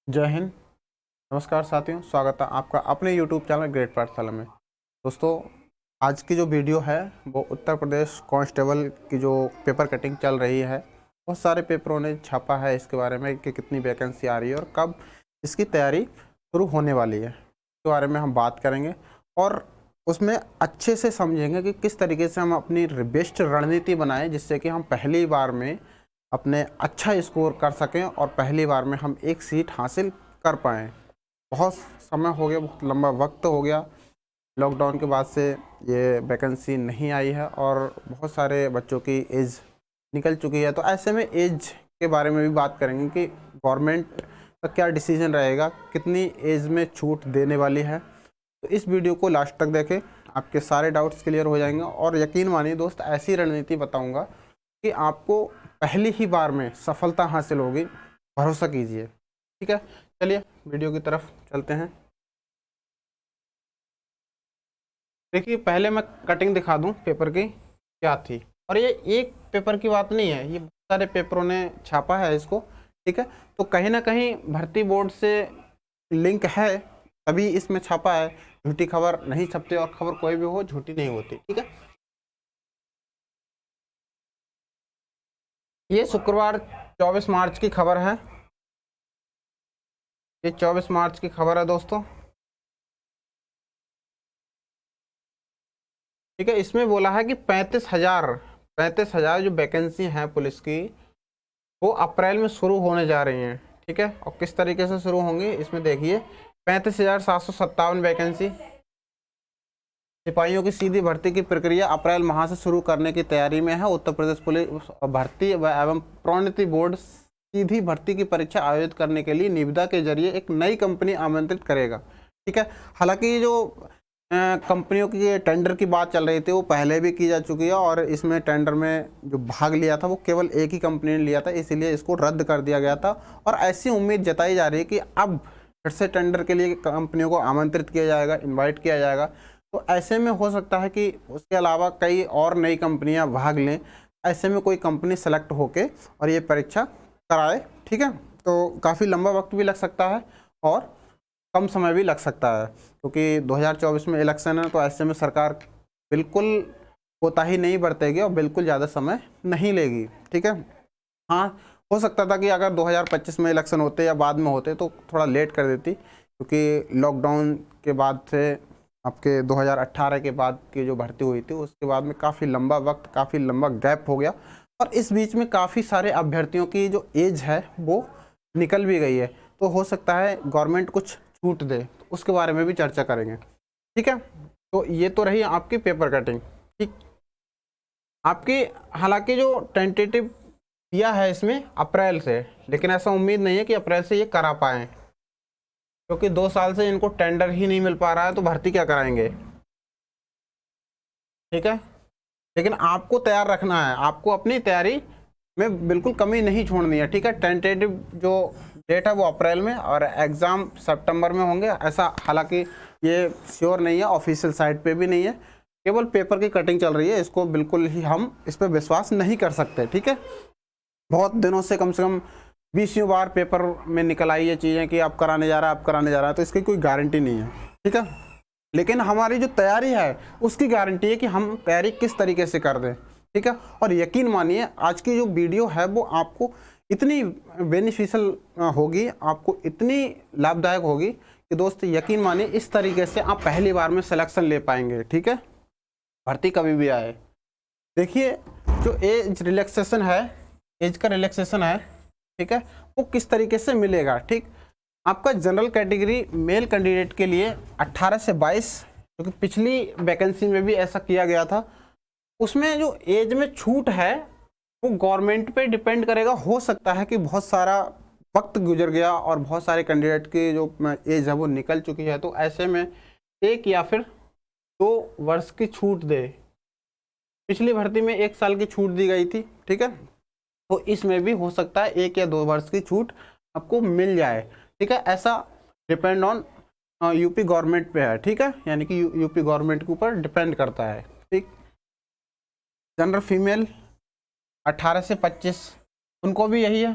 जय हिंद। नमस्कार साथियों, स्वागत है आपका अपने YouTube चैनल ग्रेट पाठशाला में। दोस्तों, आज की जो वीडियो है वो उत्तर प्रदेश कांस्टेबल की जो पेपर कटिंग चल रही है, बहुत सारे पेपरों ने छापा है इसके बारे में कि कितनी वैकेंसी आ रही है और कब इसकी तैयारी शुरू होने वाली है। इसके बारे में हम बात करेंगे और उसमें अच्छे से समझेंगे कि किस तरीके से हम अपनी बेस्ट रणनीति बनाएं जिससे कि हम पहली बार में अपने अच्छा स्कोर कर सकें और पहली बार में हम एक सीट हासिल कर पाएँ। बहुत समय हो गया, बहुत लंबा वक्त हो गया, लॉकडाउन के बाद से ये वैकेंसी नहीं आई है और बहुत सारे बच्चों की एज निकल चुकी है। तो ऐसे में एज के बारे में भी बात करेंगे कि गवर्नमेंट का क्या डिसीजन रहेगा, कितनी एज में छूट देने वाली है। तो इस वीडियो को लास्ट तक देखें, आपके सारे डाउट्स क्लियर हो जाएंगे और यकीन मानिए दोस्त, ऐसी रणनीति बताऊंगा कि आपको पहली ही बार में सफलता हासिल होगी। भरोसा कीजिए। ठीक है, चलिए वीडियो की तरफ चलते हैं। देखिए, पहले मैं कटिंग दिखा दूं पेपर की क्या थी। और ये एक पेपर की बात नहीं है, ये बहुत सारे पेपरों ने छापा है इसको। ठीक है, तो कहीं ना कहीं भर्ती बोर्ड से लिंक है तभी इसमें छापा है। झूठी खबर नहीं छपती और खबर कोई भी हो झूठी नहीं होती। ठीक है, ये शुक्रवार 24 मार्च की खबर है। ये 24 मार्च की खबर है दोस्तों। ठीक है, इसमें बोला है कि 35,000 जो वैकेंसी है पुलिस की, वो अप्रैल में शुरू होने जा रही हैं। ठीक है, और किस तरीके से शुरू होंगी इसमें देखिए। 35,757 वैकेंसी। सिपाहियों की सीधी भर्ती की प्रक्रिया अप्रैल माह से शुरू करने की तैयारी में है। उत्तर प्रदेश पुलिस भर्ती एवं प्रोन्नति बोर्ड सीधी भर्ती की परीक्षा आयोजित करने के लिए निविदा के जरिए एक नई कंपनी आमंत्रित करेगा। ठीक है, हालांकि जो कंपनियों की टेंडर की बात चल रही थी वो पहले भी की जा चुकी है और इसमें टेंडर में जो भाग लिया था वो केवल एक ही कंपनी ने लिया था, इसीलिए इसको रद्द कर दिया गया था। और ऐसी उम्मीद जताई जा रही है कि अब फिर से टेंडर के लिए कंपनियों को आमंत्रित किया जाएगा, इन्वाइट किया जाएगा। तो ऐसे में हो सकता है कि उसके अलावा कई और नई कंपनियां भाग लें। ऐसे में कोई कंपनी सेलेक्ट होके और ये परीक्षा कराए। ठीक है, तो काफ़ी लंबा वक्त भी लग सकता है और कम समय भी लग सकता है, क्योंकि 2024 में इलेक्शन है। तो ऐसे में सरकार बिल्कुल कोताही नहीं बरतेगी और बिल्कुल ज़्यादा समय नहीं लेगी। ठीक है, हाँ, हो सकता था कि अगर 2025 में इलेक्शन होते या बाद में होते तो थोड़ा लेट कर देती, क्योंकि लॉकडाउन के बाद से आपके 2018 के बाद की जो भर्ती हुई थी उसके बाद में काफ़ी लंबा वक्त, काफ़ी लंबा गैप हो गया और इस बीच में काफ़ी सारे अभ्यर्थियों की जो एज है वो निकल भी गई है। तो हो सकता है गवर्नमेंट कुछ छूट दे, तो उसके बारे में भी चर्चा करेंगे। ठीक है, तो ये तो रही आपकी पेपर कटिंग। ठीक, आपकी हालांकि जो टेंटेटिव दिया है इसमें अप्रैल से, लेकिन ऐसा उम्मीद नहीं है कि अप्रैल से ये करा पाएँ, क्योंकि 2 साल से इनको टेंडर ही नहीं मिल पा रहा है, तो भर्ती क्या कराएंगे। ठीक है, लेकिन आपको तैयार रखना है, आपको अपनी तैयारी में बिल्कुल कमी नहीं छोड़नी है। ठीक है, टेंटेटिव जो डेट है वो अप्रैल में और एग्ज़ाम सितंबर में होंगे, ऐसा हालांकि ये श्योर नहीं है, ऑफिशियल साइट पे भी नहीं है, केवल पेपर की कटिंग चल रही है। इसको बिल्कुल ही हम इस पर विश्वास नहीं कर सकते। ठीक है, बहुत दिनों से कम 20 बार पेपर में निकल आई ये चीज़ें कि आप कराने जा रहा है, आप कराने जा रहा है, तो इसकी कोई गारंटी नहीं है। ठीक है, लेकिन हमारी जो तैयारी है उसकी गारंटी है कि हम तैयारी किस तरीके से कर दें। ठीक है, और यकीन मानिए आज की जो वीडियो है वो आपको इतनी बेनिफिशियल होगी, आपको इतनी लाभदायक होगी कि दोस्त यकीन मानिए इस तरीके से आप पहली बार में सिलेक्शन ले पाएंगे। ठीक है, भर्ती कभी भी आए। देखिए, जो एज रिलैक्सेशन है, एज का रिलैक्सेशन है, ठीक है, वो किस तरीके से मिलेगा। ठीक, आपका जनरल कैटेगरी मेल कैंडिडेट के लिए 18 से 22, क्योंकि पिछली वैकेंसी में भी ऐसा किया गया था, उसमें जो एज में छूट है वो गवर्नमेंट पे डिपेंड करेगा। हो सकता है कि बहुत सारा वक्त गुजर गया और बहुत सारे कैंडिडेट की जो एज है वो निकल चुकी है, तो ऐसे में 1 या फिर 2 वर्ष की छूट दे। पिछली भर्ती में 1 साल की छूट दी गई थी। ठीक है, तो इसमें भी हो सकता है 1 या 2 वर्ष की छूट आपको मिल जाए। ठीक है, ऐसा डिपेंड ऑन यूपी गवर्नमेंट पे है। ठीक है, यानी कि यूपी गवर्नमेंट के ऊपर डिपेंड करता है। ठीक, जनरल फीमेल 18 से 25 उनको भी यही है।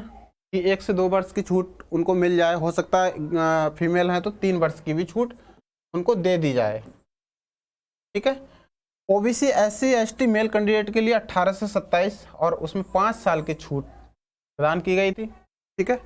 कि 1 से 2 वर्ष की छूट उनको मिल जाए, हो सकता है फीमेल हैं तो 3 वर्ष की भी छूट उनको दे दी जाए। ठीक है। OBC SC ST male candidate के लिए 18 से 27 और उसमें 5 साल की छूट प्रदान की गई थी। ठीक है।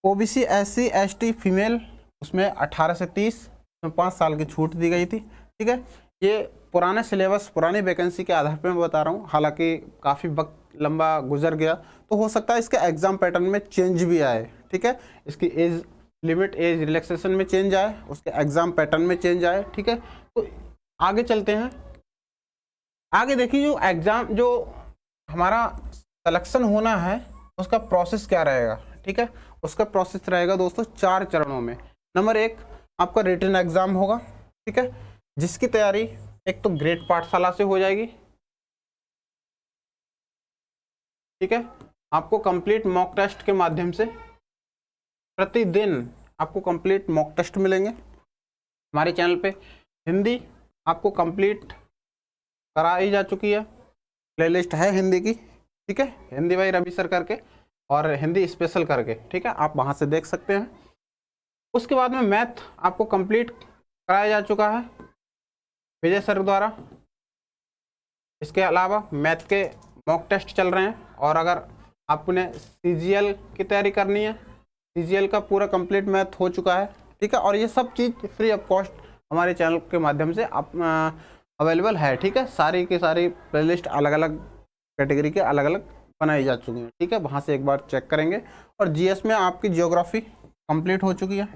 ओबीसी SC ST फीमेल उसमें 18 से 30 उसमें 5 साल की छूट दी गई थी। ठीक है। ये पुराने सिलेबस पुरानी वैकेंसी के आधार पर मैं बता रहा हूँ, हालांकि काफ़ी वक्त लंबा गुजर गया तो हो सकता है इसके एग्जाम पैटर्न में चेंज भी आए। ठीक है। इसकी एज लिमिट, एज रिलैक्सेशन में चेंज आए, उसके एग्जाम पैटर्न में चेंज आए। ठीक है। तो आगे चलते हैं। आगे देखिए जो एग्जाम जो हमारा सिलेक्शन होना है उसका प्रोसेस क्या रहेगा। ठीक है। उसका प्रोसेस रहेगा दोस्तों 4 चरणों में। नंबर 1 आपका रिटन एग्जाम होगा। ठीक है। जिसकी तैयारी एक तो ग्रेड पाठशाला से हो जाएगी। ठीक है। आपको कंप्लीट मॉक टेस्ट के माध्यम से प्रतिदिन आपको कंप्लीट मॉक टेस्ट मिलेंगे हमारे चैनल पे। हिंदी आपको कंप्लीट कराई जा चुकी है, प्लेलिस्ट है हिंदी की। ठीक है। हिंदी बाई रवि सर करके और हिंदी स्पेशल करके। ठीक है। आप वहाँ से देख सकते हैं। उसके बाद में मैथ आपको कंप्लीट कराया जा चुका है विजय सर द्वारा। इसके अलावा मैथ के मॉक टेस्ट चल रहे हैं, और अगर आपने CGL की तैयारी करनी है, CGL का पूरा कंप्लीट मैथ हो चुका है। ठीक है। और ये सब चीज़ फ्री ऑफ कॉस्ट हमारे चैनल के माध्यम से आप अवेलेबल है। ठीक है। सारी की सारी प्लेलिस्ट अलग अलग कैटेगरी के अलग अलग बनाई जा चुकी हैं। ठीक है। वहाँ से एक बार चेक करेंगे। और GS में आपकी जियोग्राफी कंप्लीट हो चुकी है,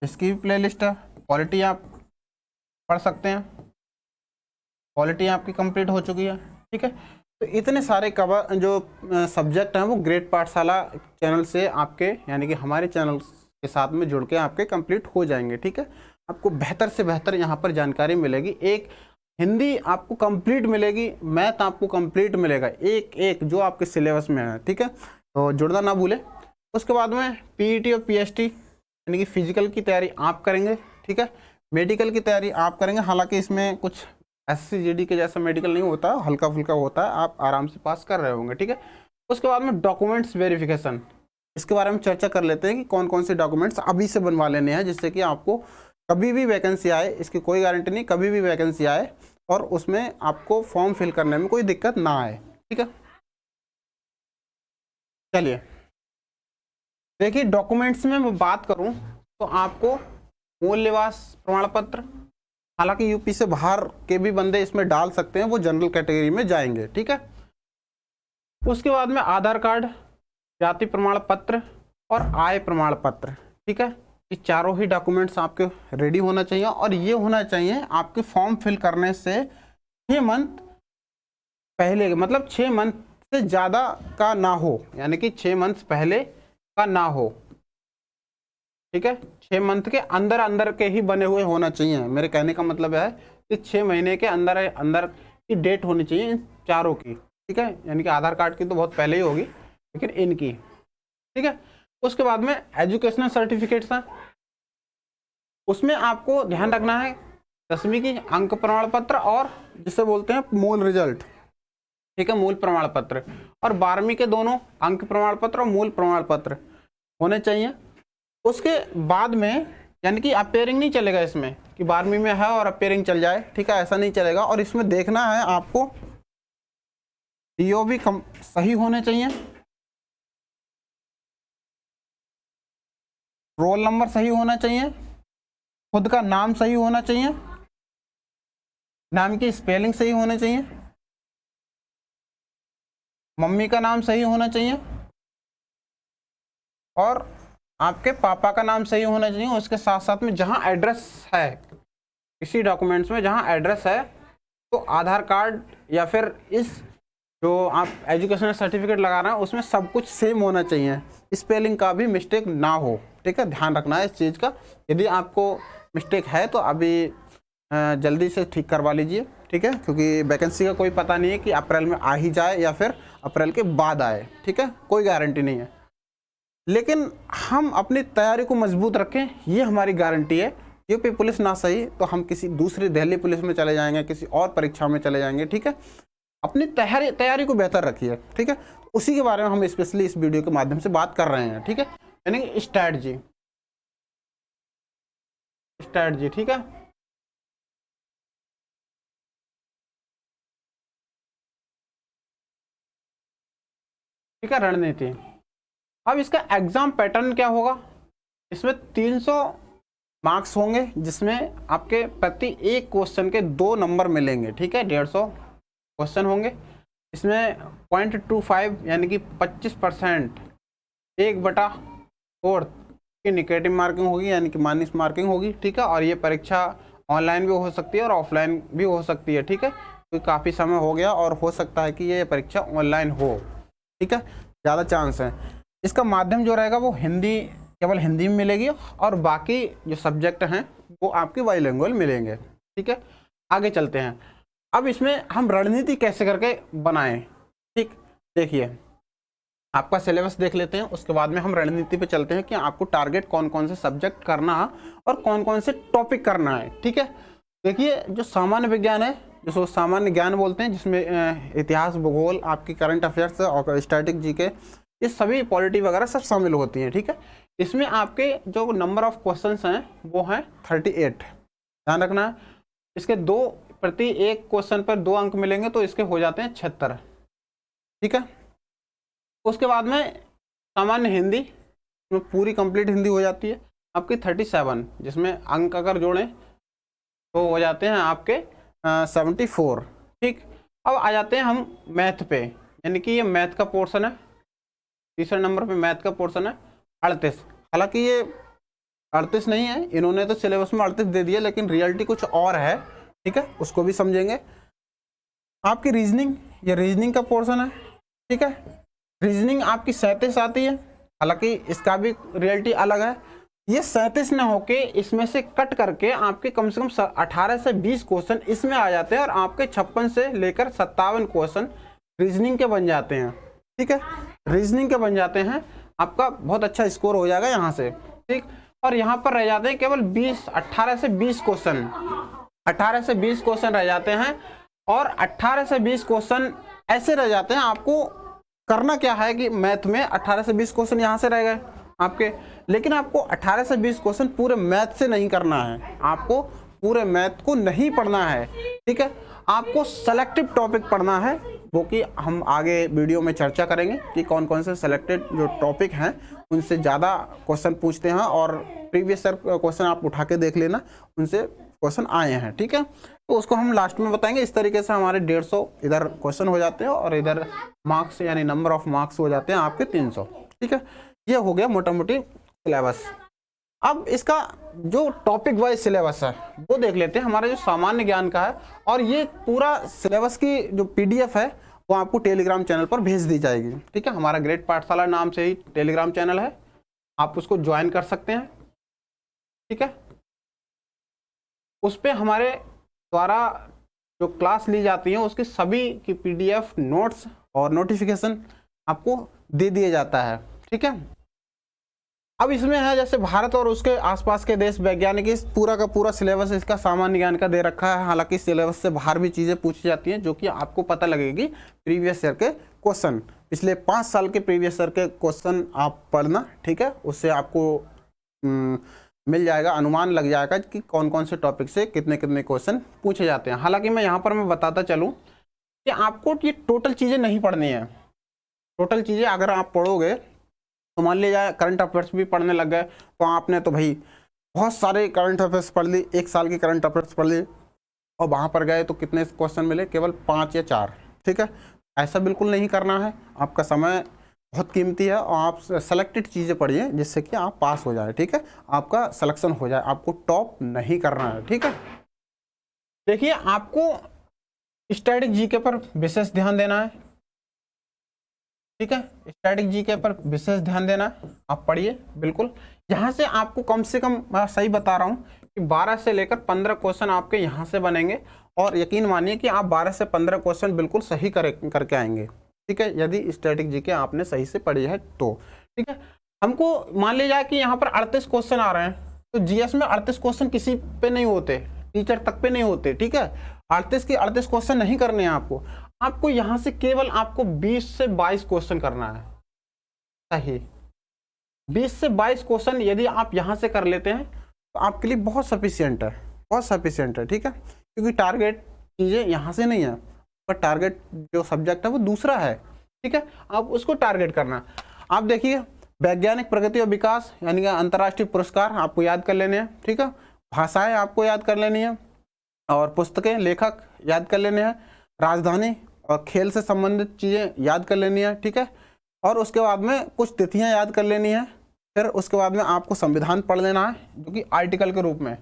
इसकी भी प्लेलिस्ट है। पॉलिटी आप पढ़ सकते हैं, पॉलिटी आपकी कंप्लीट हो चुकी है। ठीक है। तो इतने सारे कवर जो सब्जेक्ट हैं वो ग्रेड पाठशाला चैनल से आपके यानी कि हमारे चैनल के साथ में जुड़ के आपके कंप्लीट हो जाएंगे। ठीक है। आपको बेहतर से बेहतर यहाँ पर जानकारी मिलेगी। एक हिंदी आपको कंप्लीट मिलेगी, मैथ आपको कंप्लीट मिलेगा, एक एक जो आपके सिलेबस में है। ठीक है। तो जुड़ना ना भूलें। उसके बाद में PET और PST यानी कि फिजिकल की तैयारी आप करेंगे। ठीक है। मेडिकल की तैयारी आप करेंगे, हालांकि इसमें कुछ SC GD के जैसा मेडिकल नहीं होता, हल्का फुल्का होता है, आप आराम से पास कर रहे होंगे। ठीक है। उसके बाद में डॉक्यूमेंट्स वेरिफिकेशन, इसके बारे में चर्चा कर लेते हैं कि कौन कौन से डॉक्यूमेंट्स अभी से बनवा लेने हैं, जिससे कि आपको कभी भी वैकेंसी आए, इसकी कोई गारंटी नहीं, कभी भी वैकेंसी आए और उसमें आपको फॉर्म फिल करने में कोई दिक्कत ना आए। ठीक है। चलिए देखिए, डॉक्यूमेंट्स में मैं बात करूं तो आपको मूल निवास प्रमाण पत्र, हालांकि यूपी से बाहर के भी बंदे इसमें डाल सकते हैं, वो जनरल कैटेगरी में जाएंगे। ठीक है। उसके बाद में आधार कार्ड, जाति प्रमाण पत्र और आय प्रमाण पत्र। ठीक है। ये चारों ही डॉक्यूमेंट्स आपके रेडी होना चाहिए, और ये होना चाहिए आपके फॉर्म फिल करने से 6 मंथ पहले, मतलब 6 मंथ से ज़्यादा का ना हो, यानी कि 6 मंथ पहले का ना हो। ठीक है। 6 मंथ के अंदर अंदर के ही बने हुए होना चाहिए। मेरे कहने का मतलब है कि 6 महीने के अंदर अंदर की डेट होनी चाहिए इन चारों की। ठीक है। यानी कि आधार कार्ड की तो बहुत पहले ही होगी, लेकिन इनकी। ठीक है। उसके बाद में एजुकेशनल सर्टिफिकेट्स हैं, उसमें आपको ध्यान रखना है 10वीं की अंक प्रमाण पत्र और जिसे बोलते हैं मूल रिजल्ट। ठीक है। मूल प्रमाण पत्र और 12वीं के दोनों अंक प्रमाण पत्र और मूल प्रमाण पत्र होने चाहिए। उसके बाद में यानी कि अपेयरिंग नहीं चलेगा इसमें कि 12वीं में है और अपेयरिंग चल जाए। ठीक है। ऐसा नहीं चलेगा। और इसमें देखना है आपको DO भी सही होने चाहिए, रोल नंबर सही होना चाहिए, खुद का नाम सही होना चाहिए, नाम की स्पेलिंग सही होनी चाहिए, मम्मी का नाम सही होना चाहिए और आपके पापा का नाम सही होना चाहिए। उसके साथ साथ में जहां एड्रेस है, इसी डॉक्यूमेंट्स में जहां एड्रेस है, तो आधार कार्ड या फिर इस जो आप एजुकेशनल सर्टिफिकेट लगा रहे हैं उसमें सब कुछ सेम होना चाहिए, स्पेलिंग का भी मिस्टेक ना हो। ठीक है। ध्यान रखना है इस चीज़ का। यदि आपको मिस्टेक है तो अभी जल्दी से ठीक करवा लीजिए। ठीक है। क्योंकि वैकेंसी का कोई पता नहीं है कि अप्रैल में आ ही जाए या फिर अप्रैल के बाद आए। ठीक है। कोई गारंटी नहीं है, लेकिन हम अपनी तैयारी को मजबूत रखें, ये हमारी गारंटी है। यूपी पुलिस ना सही तो हम किसी दूसरी दिल्ली पुलिस में चले जाएंगे, किसी और परीक्षा में चले जाएंगे। ठीक है। अपनी तैयारी को बेहतर रखिए, ठीक है। उसी के बारे में हम स्पेशली इस वीडियो के माध्यम से बात कर रहे हैं, ठीक है, यानी स्ट्रैटेजी, ठीक है। ठीक है, रणनीति। अब इसका एग्जाम पैटर्न क्या होगा, इसमें 300 मार्क्स होंगे, जिसमें आपके प्रति एक क्वेश्चन के 2 नंबर मिलेंगे, ठीक है। 150 क्वेश्चन होंगे, इसमें 0.25 यानी कि 25% 1/4 की निगेटिव मार्किंग होगी, यानी कि माइनस मार्किंग होगी, ठीक है। और ये परीक्षा ऑनलाइन भी हो सकती है और ऑफलाइन भी हो सकती है, ठीक है। तो काफ़ी समय हो गया और हो सकता है कि ये परीक्षा ऑनलाइन हो, ठीक है, ज़्यादा चांस है। इसका माध्यम जो रहेगा वो हिंदी, केवल हिंदी में मिलेगी, और बाकी जो सब्जेक्ट हैं वो आपके बाइलिंगुअल मिलेंगे, ठीक है। आगे चलते हैं। अब इसमें हम रणनीति कैसे करके बनाएं, ठीक, देखिए आपका सिलेबस देख लेते हैं, उसके बाद में हम रणनीति पे चलते हैं कि आपको टारगेट कौन कौन से सब्जेक्ट करना है और कौन कौन से टॉपिक करना है, ठीक है। देखिए जो सामान्य विज्ञान है, जिसको सामान्य ज्ञान बोलते हैं, जिसमें इतिहास, भूगोल, आपकी करंट अफेयर्स और स्टैटिक जीके, ये सभी पॉलिटी वगैरह सब शामिल होती हैं, ठीक है। इसमें आपके जो नंबर ऑफ क्वेश्चंस हैं वो हैं 38, ध्यान रखना है। इसके प्रति एक क्वेश्चन पर 2 अंक मिलेंगे, तो इसके हो जाते हैं 76, ठीक है। उसके बाद में सामान्य हिंदी, में पूरी कंप्लीट हिंदी हो जाती है आपकी 37, जिसमें अंक अगर जोड़ें तो हो जाते हैं आपके 74, ठीक। अब आ जाते हैं हम मैथ पे, यानी कि ये मैथ का पोर्शन है, तीसरे नंबर पे मैथ का पोर्शन है 38। हालांकि ये 38 नहीं है, इन्होंने तो सिलेबस में 38 दे दिया, लेकिन रियलिटी कुछ और है, ठीक है, उसको भी समझेंगे। आपकी रीजनिंग, ये रीजनिंग का पोर्शन है, ठीक है। रीजनिंग आपकी 37 आती है, हालांकि इसका भी रियलिटी अलग है। ये 37 ना होके इसमें से कट करके आपके कम से कम 18 से 20 क्वेश्चन इसमें आ जाते हैं, और आपके 56 से लेकर 57 क्वेश्चन रीजनिंग के बन जाते हैं, ठीक है, रीजनिंग के बन जाते हैं। आपका बहुत अच्छा स्कोर हो जाएगा यहाँ से, ठीक। और यहाँ पर रह जाते हैं केवल 18 से 20 क्वेश्चन, 18 से 20 क्वेश्चन रह जाते हैं, और 18 से 20 क्वेश्चन ऐसे रह जाते हैं। आपको करना क्या है कि मैथ में 18 से 20 क्वेश्चन यहाँ से रह गए आपके, लेकिन आपको 18 से 20 क्वेश्चन पूरे मैथ से नहीं करना है, आपको पूरे मैथ को नहीं पढ़ना है, ठीक है। आपको सेलेक्टिव टॉपिक पढ़ना है, वो कि हम आगे वीडियो में चर्चा करेंगे कि कौन कौन से सेलेक्टेड जो टॉपिक हैं उनसे ज़्यादा क्वेश्चन पूछते हैं, और प्रीवियस ईयर क्वेश्चन आप उठा के देख लेना, उनसे क्वेश्चन आए हैं, ठीक है। तो उसको हम लास्ट में बताएंगे। इस तरीके से हमारे 150 इधर क्वेश्चन हो जाते हैं, और इधर मार्क्स यानी नंबर ऑफ मार्क्स हो जाते हैं आपके 300, ठीक है। ये हो गया मोटा मोटी सिलेबस। अब इसका जो टॉपिक वाइज सिलेबस है वो देख लेते हैं, हमारा जो सामान्य ज्ञान का है। और ये पूरा सिलेबस की जो PDF है वो आपको टेलीग्राम चैनल पर भेज दी जाएगी, ठीक है। हमारा ग्रेड पाठशाला नाम से ही टेलीग्राम चैनल है, आप उसको ज्वाइन कर सकते हैं, ठीक है। उस पर हमारे द्वारा जो क्लास ली जाती है उसकी सभी की PDF, नोट्स और नोटिफिकेशन आपको दे दिया जाता है, ठीक है। अब इसमें है जैसे भारत और उसके आसपास के देश, वैज्ञानिक, इस पूरा का पूरा सिलेबस इसका सामान्य ज्ञान का दे रखा है। हालांकि सिलेबस से बाहर भी चीज़ें पूछी जाती हैं, जो कि आपको पता लगेगी प्रीवियस ईयर के क्वेश्चन, पिछले 5 साल के प्रीवियस ईयर के क्वेश्चन आप पढ़ना, ठीक है। उससे आपको मिल जाएगा, अनुमान लग जाएगा कि कौन कौन से टॉपिक से कितने कितने क्वेश्चन पूछे जाते हैं। हालांकि मैं यहाँ पर बताता चलूँ कि आपको ये टोटल चीज़ें नहीं पढ़नी है। टोटल चीज़ें अगर आप पढ़ोगे तो मान लीजिए करंट अफेयर्स भी पढ़ने लग गए, तो आपने तो भाई बहुत सारे करंट अफेयर्स पढ़ ली, 1 साल की करंट अफेयर्स पढ़ ली, और वहाँ पर गए तो कितने क्वेश्चन मिले, केवल 5 या 4, ठीक है। ऐसा बिल्कुल नहीं करना है, आपका समय बहुत कीमती है, और आप सेलेक्टेड चीज़ें पढ़िए जिससे कि आप पास हो जाए, ठीक है, आपका सिलेक्शन हो जाए, आपको टॉप नहीं करना है, ठीक है। देखिए आपको स्टैटिक जीके पर विशेष ध्यान देना है, ठीक है, स्टैटिक जीके पर विशेष ध्यान देना, आप पढ़िए बिल्कुल। यहाँ से आपको कम से कम, मैं सही बता रहा हूँ कि 12 से लेकर 15 क्वेश्चन आपके यहाँ से बनेंगे, और यकीन मानिए कि आप 12 से 15 क्वेश्चन बिल्कुल सही करके आएंगे, ठीक है, यदि स्टैटिक जीके आपने सही से पढ़ी है तो, ठीक है। हमको मान लिया जाए कि यहाँ पर 38 क्वेश्चन आ रहे हैं, तो GS में 38 क्वेश्चन किसी पे नहीं होते, टीचर तक पे नहीं होते, ठीक है। 38 के 38 क्वेश्चन नहीं करने हैं आपको। आपको यहाँ से केवल आपको 20 से 22 क्वेश्चन करना है, सही। 20 से 22 क्वेश्चन यदि आप यहाँ से कर लेते हैं तो आपके लिए बहुत सफिशियंट है, बहुत सफिशियंट है, ठीक है। क्योंकि टारगेट चीज़ें यहाँ से नहीं है, पर टारगेट जो सब्जेक्ट है वो दूसरा है, ठीक है। आप उसको टारगेट करना। आप देखिए, वैज्ञानिक प्रगति और विकास यानी कि अंतर्राष्ट्रीय पुरस्कार आपको याद कर लेने हैं, ठीक है। भाषाएं आपको याद कर लेनी है, और पुस्तकें, लेखक याद कर लेने हैं, राजधानी और खेल से संबंधित चीज़ें याद कर लेनी है, ठीक है। और उसके बाद में कुछ तिथियां याद कर लेनी है। फिर उसके बाद में आपको संविधान पढ़ लेना है, जो कि आर्टिकल के रूप में,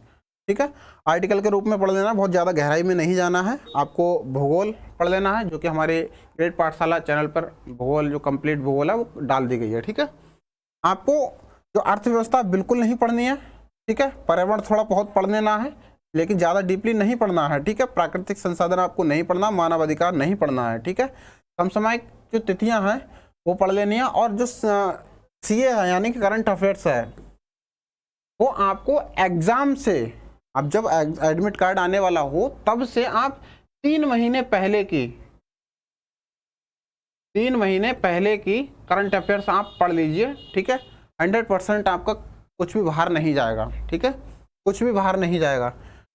ठीक है, आर्टिकल के रूप में पढ़ लेना है, बहुत ज़्यादा गहराई में नहीं जाना है। आपको भूगोल पढ़ लेना है, जो कि हमारे ग्रेड पाठशाला चैनल पर भूगोल, जो कंप्लीट भूगोल है वो डाल दी गई है, ठीक है। आपको जो अर्थव्यवस्था बिल्कुल नहीं पढ़नी है, ठीक है। पर्यावरण थोड़ा बहुत पढ़ लेना है, लेकिन ज़्यादा डीपली नहीं पढ़ना है, ठीक है। प्राकृतिक संसाधन आपको नहीं पढ़ना, मानवाधिकार नहीं पढ़ना है, ठीक है। समसामयिक जो तिथियां हैं वो पढ़ लेनी है, और जो सीए है यानी कि करंट अफेयर्स है, वो आपको एग्जाम से, अब जब एडमिट कार्ड आने वाला हो तब से आप 3 महीने पहले की करंट अफेयर्स आप पढ़ लीजिए, ठीक है। 100% आपका कुछ भी बाहर नहीं जाएगा, ठीक है, कुछ भी बाहर नहीं जाएगा,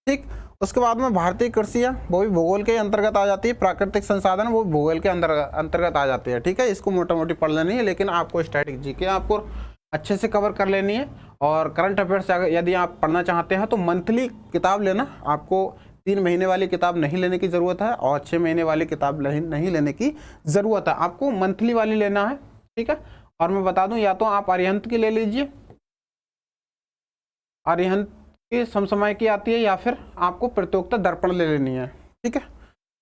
ठीक। उसके बाद में भारतीय कृषि है, वो भी भूगोल के अंतर्गत आ जाती है। प्राकृतिक संसाधन वो भूगोल के अंतर्गत आ जाती है, ठीक है। इसको मोटा मोटी पढ़ लेनी है, लेकिन आपको स्टैटिक जीके आपको अच्छे से कवर कर लेनी है। और करंट अफेयर्स यदि आप पढ़ना चाहते हैं तो मंथली किताब लेना, आपको 3 महीने वाली किताब नहीं लेने की ज़रूरत है, और 6 महीने वाली किताब नहीं लेने की ज़रूरत है, आपको मंथली वाली लेना है, ठीक है। और मैं बता दूं, या तो आप अरिहंत की ले लीजिए, अरिहंत की समसमय की आती है, या फिर आपको प्रतियोगिता दर्पण ले लेनी है, ठीक है।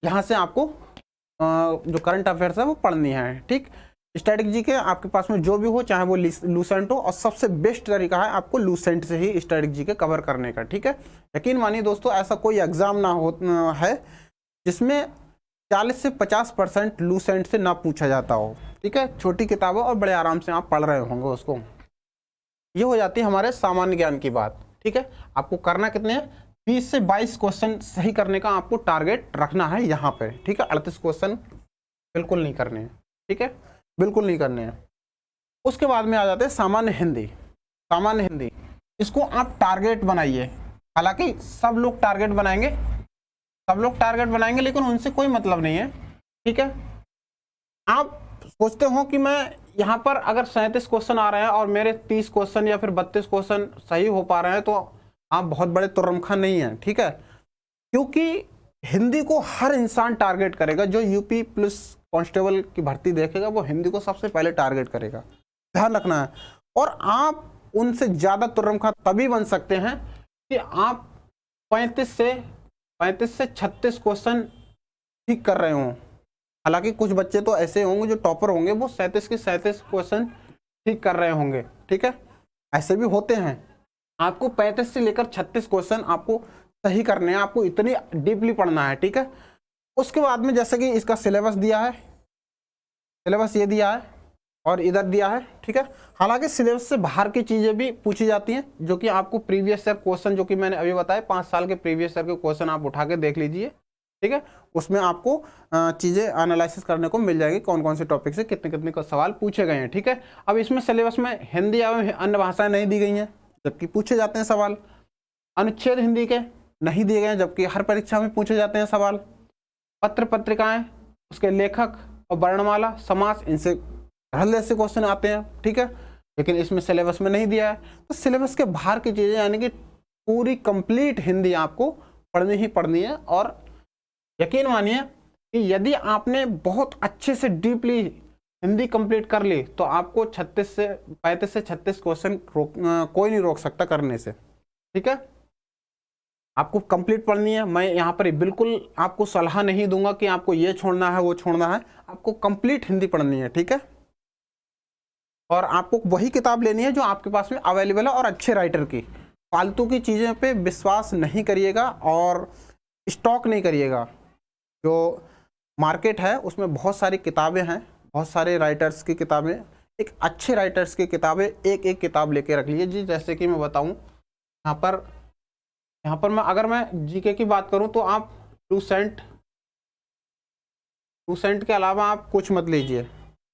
यहाँ से आपको जो करंट अफेयर्स है वो पढ़नी है, ठीक। स्ट्रेटजी के आपके पास में जो भी हो, चाहे वो लूसेंट हो, और सबसे बेस्ट तरीका है आपको लूसेंट से ही स्ट्रेटजी के कवर करने का, ठीक है। यकीन मानिए दोस्तों, ऐसा कोई एग्जाम ना हो है जिसमें 40 से 50% लूसेंट से ना पूछा जाता हो, ठीक है। छोटी किताबें और बड़े आराम से आप पढ़ रहे होंगे उसको। ये हो जाती है हमारे सामान्य ज्ञान की बात, ठीक है। आपको करना कितने हैं, 20 से 22 क्वेश्चन सही करने का आपको टारगेट रखना है यहाँ पे, ठीक है। 38 क्वेश्चन बिल्कुल नहीं करने हैं, ठीक है, बिल्कुल नहीं करने हैं। उसके बाद में आ जाते हैं सामान्य हिंदी। सामान्य हिंदी, इसको आप टारगेट बनाइए। हालांकि सब लोग टारगेट बनाएंगे, लेकिन उनसे कोई मतलब नहीं है, ठीक है। आप सोचते हो कि मैं यहाँ पर अगर 37 क्वेश्चन आ रहे हैं और मेरे 30 क्वेश्चन या फिर 32 क्वेश्चन सही हो पा रहे हैं, तो आप बहुत बड़े तुर्रमखा नहीं है, ठीक है। क्योंकि हिंदी को हर इंसान टारगेट करेगा। जो यूपी पुलिस कांस्टेबल की भर्ती देखेगा वो हिंदी को सबसे पहले टारगेट करेगा, ध्यान रखना है। और आप उनसे ज़्यादा तुर्रमखा तभी बन सकते हैं कि आप 35 से 36 क्वेश्चन ठीक कर रहे हों। हालांकि कुछ बच्चे तो ऐसे होंगे जो टॉपर होंगे, वो 37 के 37 क्वेश्चन ठीक कर रहे होंगे, ठीक है, ऐसे भी होते हैं। आपको 35 से लेकर 36 क्वेश्चन आपको सही करने हैं, आपको इतनी डीपली पढ़ना है, ठीक है। उसके बाद में जैसे कि इसका सिलेबस दिया है, सिलेबस ये दिया है और इधर दिया है, ठीक है। हालांकि सिलेबस से बाहर की चीज़ें भी पूछी जाती हैं, जो कि आपको प्रीवियस ईयर क्वेश्चन, जो कि मैंने अभी बताया 5 साल के प्रीवियस ईयर के क्वेश्चन आप उठा के देख लीजिए, ठीक है। उसमें आपको चीज़ें एनालिसिस करने को मिल जाएगी, कौन कौन से टॉपिक से कितने कितने का सवाल पूछे गए हैं, ठीक है। अब इसमें सिलेबस में हिंदी एवं अन्य भाषाएं नहीं दी गई हैं, जबकि पूछे जाते हैं सवाल। अनुच्छेद हिंदी के नहीं दिए गए हैं, जबकि हर परीक्षा में पूछे जाते हैं सवाल। पत्र पत्रिकाएं, उसके लेखक और वर्णमाला, समास, इनसे हल्ले से क्वेश्चन आते हैं, ठीक है। लेकिन इसमें सिलेबस में नहीं दिया है। तो सिलेबस के बाहर की चीज़ें यानी कि पूरी कंप्लीट हिंदी आपको पढ़नी ही पढ़नी है। और यकीन मानिए कि यदि आपने बहुत अच्छे से डीपली हिंदी कंप्लीट कर ली तो आपको 35 से 36 क्वेश्चन कोई नहीं रोक सकता करने से, ठीक है। आपको कंप्लीट पढ़नी है। मैं यहाँ पर बिल्कुल आपको सलाह नहीं दूंगा कि आपको ये छोड़ना है वो छोड़ना है, आपको कंप्लीट हिंदी पढ़नी है, ठीक है। और आपको वही किताब लेनी है जो आपके पास में अवेलेबल है और अच्छे राइटर की। फालतू की चीज़ें पे विश्वास नहीं करिएगा और स्टॉक नहीं करिएगा। जो मार्केट है उसमें बहुत सारी किताबें हैं, बहुत सारे राइटर्स की किताबें, एक अच्छे राइटर्स की किताबें एक एक किताब लेके रख लीजिए जी। जैसे कि मैं बताऊं, यहाँ पर मैं अगर मैं जीके की बात करूं तो आप लूसेंट लूसेंट के अलावा आप कुछ मत लीजिए,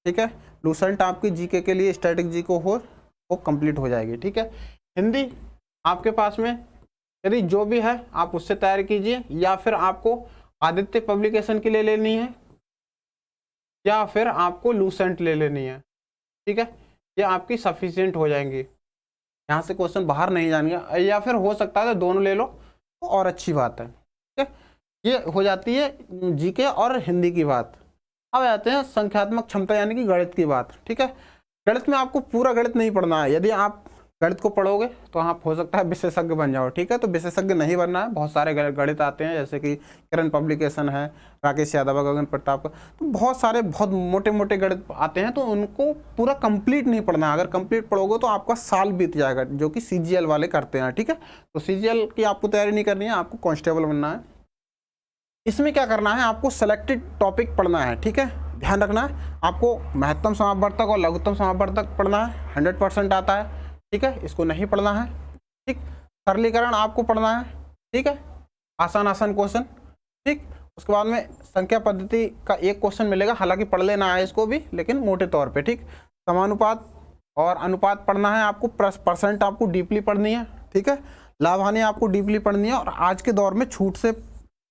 ठीक है। लूसेंट आपकी जीके के लिए, स्टैटिक जी को हो वो कंप्लीट हो जाएगी, ठीक है। हिंदी आपके पास में यदि जो भी है आप उससे तैयारी कीजिए, या फिर आपको आदित्य पब्लिकेशन के लिए लेनी है, या फिर आपको लूसेंट ले लेनी है, ठीक है। ये आपकी सफिशिएंट हो जाएंगी, यहाँ से क्वेश्चन बाहर नहीं जाएंगे, या फिर हो सकता है तो दोनों ले लो तो और अच्छी बात है, ठीक है। ये हो जाती है जीके और हिंदी की बात। अब आते हैं संख्यात्मक क्षमता यानी कि गणित की बात, ठीक है। गणित में आपको पूरा गणित नहीं पढ़ना है, यदि आप गणित को पढ़ोगे तो आप हो सकता है विशेषज्ञ बन जाओ, ठीक है। तो विशेषज्ञ नहीं बनना है, बहुत सारे गणित आते हैं जैसे कि किरण पब्लिकेशन है, राकेश यादव, गगन प्रताप का, तो बहुत सारे बहुत मोटे मोटे गणित आते हैं, तो उनको पूरा कंप्लीट नहीं पढ़ना है। अगर कंप्लीट पढ़ोगे तो आपका साल बीत जाएगा, जो कि सीजीएल वाले करते हैं, ठीक है। तो सीजीएल की आपको तैयारी नहीं करनी है, आपको कांस्टेबल बनना है। इसमें क्या करना है, आपको सेलेक्टेड टॉपिक पढ़ना है, ठीक है। ध्यान रखना है आपको महत्तम समापवर्तक और लघुत्तम समापवर्तक पढ़ना है, 100% आता है, ठीक है। इसको नहीं पढ़ना है, ठीक। सरलीकरण आपको पढ़ना है, ठीक है, आसान आसान क्वेश्चन, ठीक। उसके बाद में संख्या पद्धति का एक क्वेश्चन मिलेगा, हालांकि पढ़ लेना है इसको भी, लेकिन मोटे तौर पे, ठीक। समानुपात और अनुपात पढ़ना है आपको, परसेंट आपको डीपली पढ़नी है, ठीक है। लाभ हानि आपको डीपली पढ़नी है। और आज के दौर में छूट से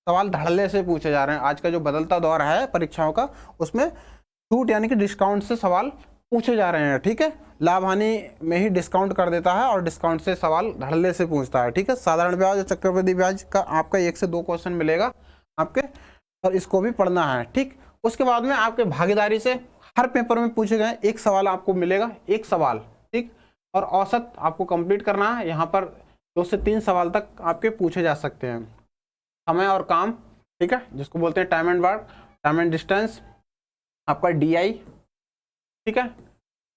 सवाल धड़ल्ले से पूछे जा रहे हैं, आज का जो बदलता दौर है परीक्षाओं का, उसमें छूट यानी कि डिस्काउंट से सवाल पूछे जा रहे हैं, ठीक है। लाभ हानि में ही डिस्काउंट कर देता है और डिस्काउंट से सवाल धड़ल्ले से पूछता है, ठीक है। साधारण ब्याज और चक्रवृद्धि ब्याज का आपका 1 से 2 क्वेश्चन मिलेगा आपके, और इसको भी पढ़ना है, ठीक। उसके बाद में आपके भागीदारी से हर पेपर में पूछे गए एक सवाल आपको मिलेगा, एक सवाल, ठीक। और औसत आपको कंप्लीट करना है, यहाँ पर 2 से 3 सवाल तक आपके पूछे जा सकते हैं। समय और काम, ठीक है, जिसको बोलते हैं time and work, time and distance, आपका डीआई, ठीक है।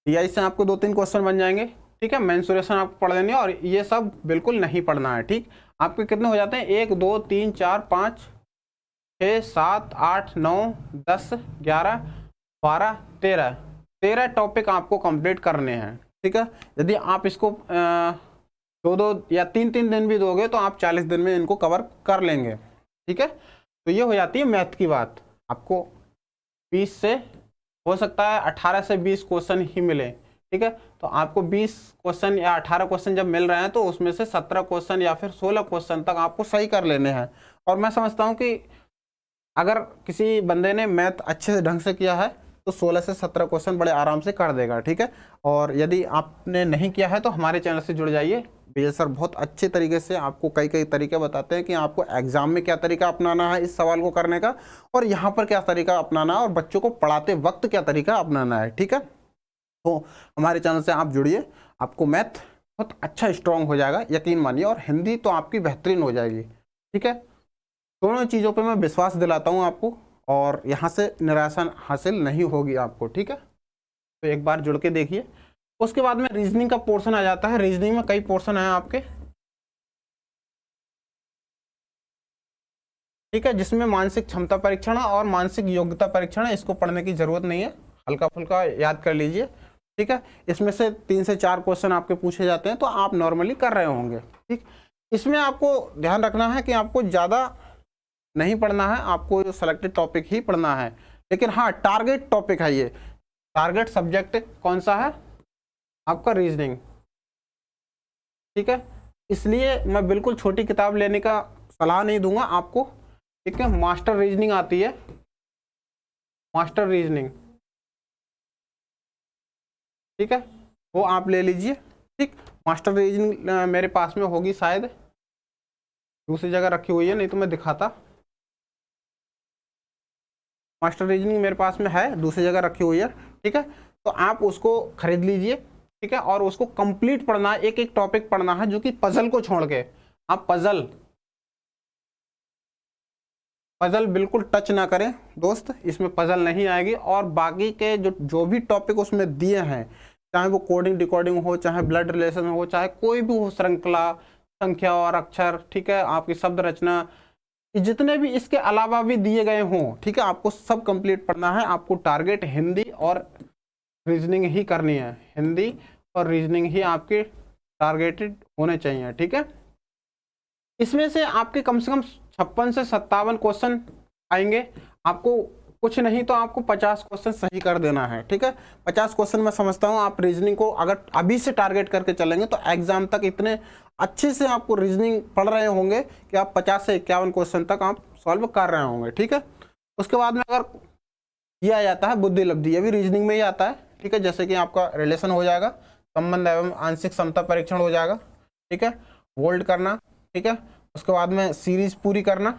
डीआई से आपको 2-3 क्वेश्चन बन जाएंगे, ठीक है। मेंसुरेशन आपको पढ़ लेनी है, और ये सब बिल्कुल नहीं पढ़ना है, ठीक। आपके कितने हो जाते हैं, 1 2 3 4 5 6 7 8 9 10 11 12 13 टॉपिक आपको कंप्लीट करने हैं, ठीक है। यदि आप इसको 2-2 या 3-3 दिन भी दोगे तो आप 40 दिन में इनको कवर कर लेंगे, ठीक है। तो ये हो जाती है मैथ की बात। आपको 20 से हो सकता है 18 से 20 क्वेश्चन ही मिले, ठीक है। तो आपको 20 क्वेश्चन या 18 क्वेश्चन जब मिल रहे हैं तो उसमें से 17 क्वेश्चन या फिर 16 क्वेश्चन तक आपको सही कर लेने हैं। और मैं समझता हूँ कि अगर किसी बंदे ने मैथ अच्छे से ढंग से किया है तो 16 से 17 क्वेश्चन बड़े आराम से कर देगा, ठीक है। और यदि आपने नहीं किया है तो हमारे चैनल से जुड़ जाइए, विजय सर बहुत अच्छे तरीके से आपको कई तरीके बताते हैं कि आपको एग्जाम में क्या तरीका अपनाना है इस सवाल को करने का, और यहाँ पर क्या तरीका अपनाना है, और बच्चों को पढ़ाते वक्त क्या तरीका अपनाना है, ठीक है। तो हमारे चैनल से आप जुड़िए, आपको मैथ बहुत अच्छा स्ट्रॉन्ग हो जाएगा, यकीन मानिए। और हिंदी तो आपकी बेहतरीन हो जाएगी, ठीक है। दोनों चीज़ों पे मैं विश्वास दिलाता हूँ आपको, और यहाँ से निराशा हासिल नहीं होगी आपको, ठीक है। तो एक बार जुड़ के देखिए। उसके बाद में रीजनिंग का पोर्शन आ जाता है। रीजनिंग में कई पोर्शन है आपके, ठीक है, जिसमें मानसिक क्षमता परीक्षण और मानसिक योग्यता परीक्षण है। इसको पढ़ने की जरूरत नहीं है, हल्का फुल्का याद कर लीजिए, ठीक है। इसमें से 3 से 4 क्वेश्चन आपके पूछे जाते हैं, तो आप नॉर्मली कर रहे होंगे, ठीक। इसमें आपको ध्यान रखना है कि आपको ज़्यादा नहीं पढ़ना है, आपको जो सेलेक्टेड टॉपिक ही पढ़ना है। लेकिन हाँ, टारगेट टॉपिक है ये, टारगेट सब्जेक्ट कौन सा है आपका, रीजनिंग, ठीक है। इसलिए मैं बिल्कुल छोटी किताब लेने का सलाह नहीं दूंगा आपको, ठीक है। मास्टर रीजनिंग आती है, मास्टर रीजनिंग, ठीक है, वो आप ले लीजिए, ठीक। मास्टर रीजनिंग मेरे पास में होगी, शायद दूसरी जगह रखी हुई है, नहीं तो मैं दिखाता। मास्टर रीजनिंग मेरे पास में है, दूसरी जगह रखी हुई है, ठीक है। तो आप उसको खरीद लीजिए, ठीक है। और उसको कंप्लीट पढ़ना है, एक एक टॉपिक पढ़ना है, जो कि पजल को छोड़ के। आप पजल बिल्कुल टच ना करें दोस्त, इसमें पजल नहीं आएगी। और बाकी के जो भी टॉपिक उसमें दिए हैं, चाहे वो कोडिंग डिकोडिंग हो, चाहे ब्लड रिलेशन हो, चाहे कोई भी हो, श्रृंखला, संख्या और अक्षर, ठीक है, आपकी शब्द रचना, जितने भी इसके अलावा भी दिए गए हों, ठीक है, आपको सब कंप्लीट पढ़ना है। आपको टारगेट हिंदी और रीजनिंग ही करनी है, हिंदी और रीजनिंग ही आपके टारगेटेड होने चाहिए, ठीक है। इसमें से आपके कम से कम 56 से 57 क्वेश्चन आएंगे। आपको कुछ नहीं तो आपको 50 क्वेश्चन सही कर देना है, ठीक है। 50 क्वेश्चन मैं समझता हूँ आप रीजनिंग को अगर अभी से टारगेट करके चलेंगे तो एग्जाम तक इतने अच्छे से आपको रीजनिंग पढ़ रहे होंगे कि आप 50 से 51 क्वेश्चन तक आप सॉल्व कर रहे होंगे, ठीक है। उसके बाद में अगर किया जाता है बुद्धि लब्धि, ये भी रीजनिंग में ही आता है, ठीक है। जैसे कि आपका रिलेशन हो जाएगा, संबंध एवं आंशिक समता परीक्षण हो जाएगा, ठीक है। वोल्ट करना, ठीक है। उसके बाद में सीरीज पूरी करना,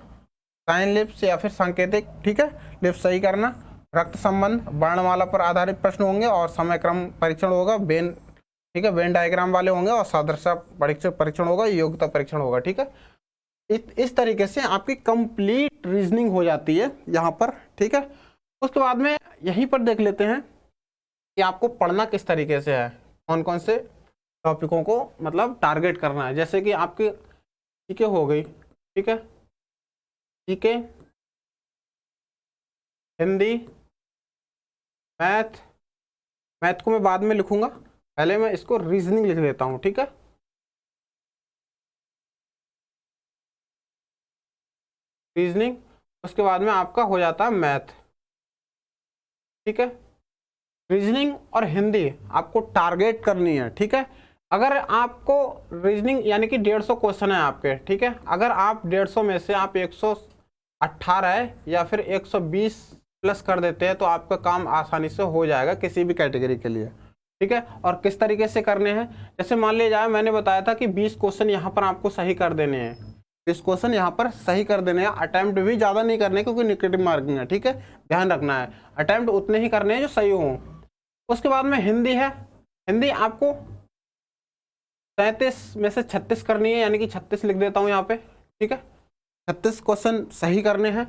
साइन लिप्स या फिर सांकेतिक, ठीक है, लिप्स सही करना, रक्त संबंध, वर्णमाला पर आधारित प्रश्न होंगे और समय क्रम परीक्षण होगा, वेन, ठीक है, वेन डायग्राम वाले होंगे और सादृश्य परीक्षण होगा, योग्यता परीक्षण होगा, ठीक है। इस तरीके से आपकी कंप्लीट रीजनिंग हो जाती है यहाँ पर, ठीक है। उसके बाद में यहीं पर देख लेते हैं कि आपको पढ़ना किस तरीके से है, कौन कौन से टॉपिकों को मतलब टारगेट करना है। जैसे कि आपकी जीके हो गई, ठीक है, जीके, हिंदी, मैथ को मैं बाद में लिखूंगा, पहले मैं इसको रीजनिंग लिख देता हूं, ठीक है। रीजनिंग, उसके बाद में आपका हो जाता है मैथ, ठीक है। रीजनिंग और हिंदी आपको टारगेट करनी है, ठीक है। अगर आपको रीजनिंग यानी कि 150 क्वेश्चन है आपके, ठीक है, अगर आप 150 में से आप 118 या फिर 120 प्लस कर देते हैं तो आपका काम आसानी से हो जाएगा किसी भी कैटेगरी के लिए, ठीक है। और किस तरीके से करने हैं, जैसे मान लिया जाए मैंने बताया था कि 20 क्वेश्चन यहाँ पर आपको सही कर देने हैं, 20 क्वेश्चन यहाँ पर सही कर देने हैं। अटेम्प्ट भी ज़्यादा नहीं करने क्योंकि नेगेटिव मार्किंग है, ठीक है, ध्यान रखना है, अटेम्प्ट उतने ही करने हैं जो सही हों। उसके बाद में हिंदी है, हिंदी आपको 37 में से 36 करनी है, यानी कि 36 लिख देता हूँ यहाँ पे, ठीक है, 36 क्वेश्चन सही करने हैं।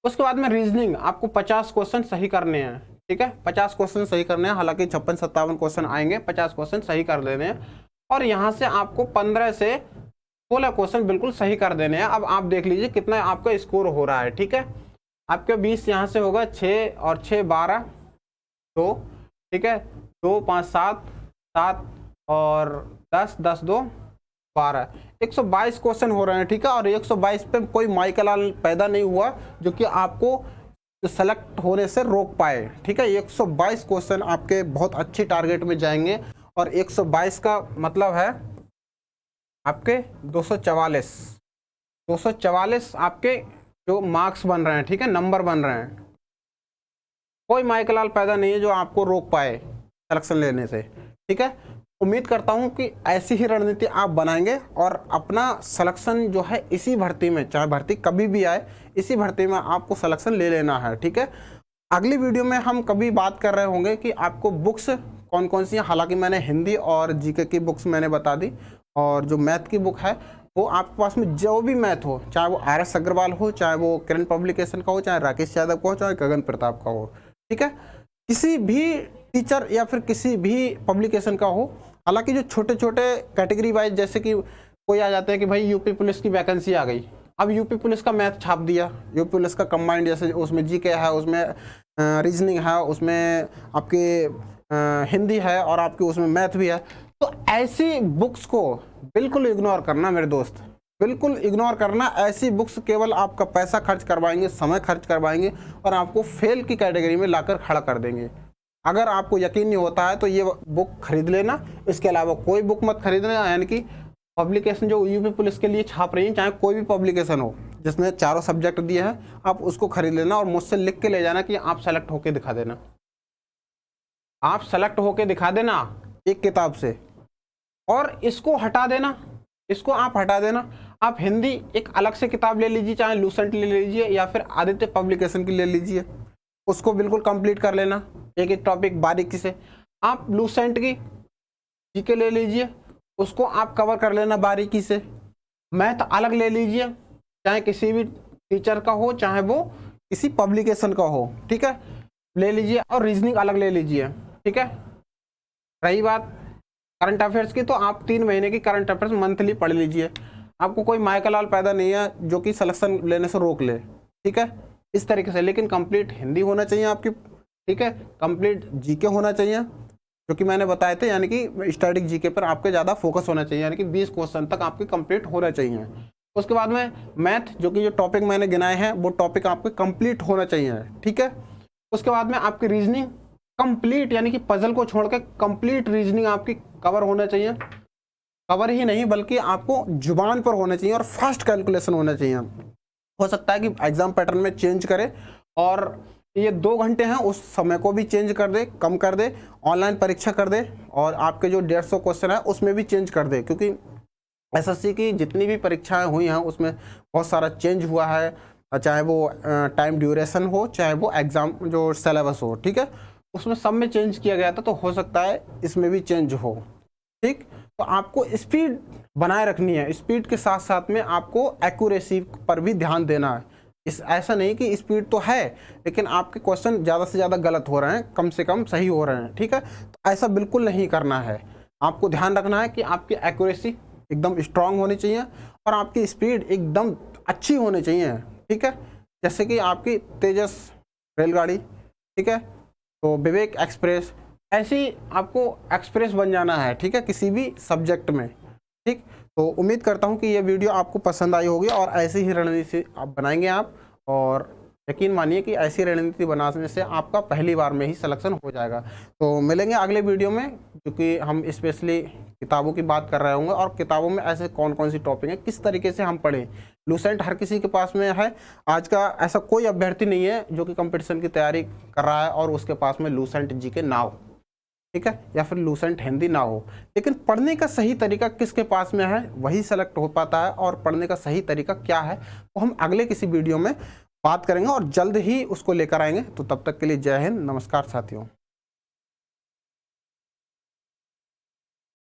उसके बाद में रीजनिंग आपको 50 क्वेश्चन सही करने हैं, ठीक है, 50 क्वेश्चन सही करने हैं, हालांकि 56-57 क्वेश्चन आएंगे, 50 क्वेश्चन सही कर देने हैं। और यहाँ से आपको 15 से 16 क्वेश्चन बिल्कुल सही कर देने हैं। अब आप देख लीजिए कितना आपका स्कोर हो रहा है, ठीक है। आपके 20 यहाँ से होगा, 6 और 6 12, 2, ठीक है, 2 5 7 7 और 10 10 2 12, 122 क्वेश्चन हो रहे हैं, ठीक है। और 122 पे कोई माइकलाल पैदा नहीं हुआ जो कि आपको सेलेक्ट होने से रोक पाए, ठीक है। 122 क्वेश्चन आपके बहुत अच्छी टारगेट में जाएंगे और 122 का मतलब है आपके 244 आपके जो मार्क्स बन रहे हैं, ठीक है, नंबर बन रहे हैं। कोई माइकलाल पैदा नहीं है जो आपको रोक पाए सिलेक्शन लेने से, ठीक है। उम्मीद करता हूं कि ऐसी ही रणनीति आप बनाएंगे और अपना सिलेक्शन जो है इसी भर्ती में, चाहे भर्ती कभी भी आए, इसी भर्ती में आपको सिलेक्शन ले लेना है, ठीक है। अगली वीडियो में हम कभी बात कर रहे होंगे कि आपको बुक्स कौन कौन सी हैं। हालांकि मैंने हिंदी और जीके की बुक्स मैंने बता दी, और जो मैथ की बुक है वो आपके पास में जो भी मैथ हो, चाहे वो RS अग्रवाल हो, चाहे वो किरण पब्लिकेशन का हो, चाहे राकेश यादव का हो, चाहे गगन प्रताप का हो, ठीक है, किसी भी टीचर या फिर किसी भी पब्लिकेशन का हो। हालांकि जो छोटे छोटे कैटेगरी वाइज, जैसे कि कोई आ जाते हैं कि भाई यूपी पुलिस की वैकेंसी आ गई, अब यूपी पुलिस का मैथ छाप दिया, यूपी पुलिस का कंबाइंड, जैसे उसमें जीके है, उसमें रीजनिंग है, उसमें आपकी हिंदी है और आपकी उसमें मैथ भी है। तो ऐसी बुक्स को बिल्कुल इग्नोर करना मेरे दोस्त, बिल्कुल इग्नोर करना। ऐसी बुक्स केवल आपका पैसा खर्च करवाएंगे, समय खर्च करवाएंगे और आपको फेल की कैटेगरी में लाकर खड़ा कर देंगे। अगर आपको यकीन नहीं होता है तो ये बुक खरीद लेना, इसके अलावा कोई बुक मत खरीदना। यानी कि पब्लिकेशन जो यूपी पुलिस के लिए छाप रही है, चाहे कोई भी पब्लिकेशन हो जिसमें चारों सब्जेक्ट दिए हैं, आप उसको खरीद लेना और मुझसे लिख के ले जाना कि आप सेलेक्ट होके दिखा देना, आप सेलेक्ट होके दिखा देना एक किताब से। और इसको हटा देना, इसको आप हटा देना। आप हिंदी एक अलग से किताब ले लीजिए, चाहे लूसेंट ले लीजिए या फिर आदित्य पब्लिकेशन की ले लीजिए, उसको बिल्कुल कंप्लीट कर लेना एक एक टॉपिक बारीकी से। आप लूसेंट की जीके ले लीजिए, उसको आप कवर कर लेना बारीकी से। मैथ अलग ले लीजिए, चाहे किसी भी टीचर का हो, चाहे वो किसी पब्लिकेशन का हो, ठीक है, ले लीजिए। और रीजनिंग अलग ले लीजिए, ठीक है। रही बात करंट अफेयर्स की, तो आप 3 महीने की करंट अफेयर्स मंथली पढ़ लीजिए। आपको कोई माइकलाल पैदा नहीं है जो कि सिलेक्शन लेने से रोक ले, ठीक है, इस तरीके से। लेकिन कंप्लीट हिंदी होना चाहिए आपकी, ठीक है, कंप्लीट जीके होना चाहिए जो कि मैंने बताए थे, यानी कि स्टैटिक जीके पर आपके ज़्यादा फोकस होना चाहिए, यानी कि 20 क्वेश्चन तक आपके कंप्लीट होना चाहिए। उसके बाद में मैथ, जो कि जो टॉपिक मैंने गिनाए हैं वो टॉपिक आपके कंप्लीट होना चाहिए, ठीक है। उसके बाद में आपकी रीजनिंग कंप्लीट, यानी कि पजल को छोड़ के कंप्लीट रीजनिंग आपकी कवर होना चाहिए। कवर ही नहीं बल्कि आपको जुबान पर होना चाहिए और फास्ट कैलकुलेशन होना चाहिए। हो सकता है कि एग्जाम पैटर्न में चेंज करे और ये 2 घंटे हैं उस समय को भी चेंज कर दे, कम कर दे, ऑनलाइन परीक्षा कर दे और आपके जो 150 क्वेश्चन है उसमें भी चेंज कर दे, क्योंकि एसएससी की जितनी भी परीक्षाएं हुई हैं उसमें बहुत सारा चेंज हुआ है, चाहे वो टाइम ड्यूरेशन हो, चाहे वो एग्ज़ाम जो सिलेबस हो, ठीक है, उसमें सब में चेंज किया गया था, तो हो सकता है इसमें भी चेंज हो। ठीक, तो आपको स्पीड बनाए रखनी है, स्पीड के साथ साथ में आपको एक्यूरेसी पर भी ध्यान देना है। ऐसा नहीं कि स्पीड तो है लेकिन आपके क्वेश्चन ज़्यादा से ज़्यादा गलत हो रहे हैं, कम से कम सही हो रहे हैं, ठीक है, तो ऐसा बिल्कुल नहीं करना है। आपको ध्यान रखना है कि आपकी एक्यूरेसी एकदम स्ट्रांग होनी चाहिए और आपकी स्पीड एकदम अच्छी होनी चाहिए, ठीक है, जैसे कि आपकी तेजस रेलगाड़ी, ठीक है, तो विवेक एक्सप्रेस, ऐसी आपको एक्सप्रेस बन जाना है, ठीक है, किसी भी सब्जेक्ट में। ठीक, तो उम्मीद करता हूँ कि ये वीडियो आपको पसंद आई होगी और ऐसी ही रणनीति आप बनाएंगे आप, और यकीन मानिए कि ऐसी रणनीति बनाने से आपका पहली बार में ही सिलेक्शन हो जाएगा। तो मिलेंगे अगले वीडियो में, क्योंकि हम स्पेशली किताबों की बात कर रहे होंगे और किताबों में ऐसे कौन कौन सी टॉपिक है, किस तरीके से हम पढ़ें। लूसेंट हर किसी के पास में है, आज का ऐसा कोई अभ्यर्थी नहीं है जो कि कंपटीशन की तैयारी कर रहा है और उसके पास में लूसेंट जीके ना हो, ठीक है, या फिर लूसेंट हिंदी ना हो, लेकिन पढ़ने का सही तरीका किसके पास में है वही सेलेक्ट हो पाता है, और पढ़ने का सही तरीका क्या है वो हम अगले किसी वीडियो में बात करेंगे और जल्द ही उसको लेकर आएंगे। तो तब तक के लिए जय हिंद, नमस्कार साथियों।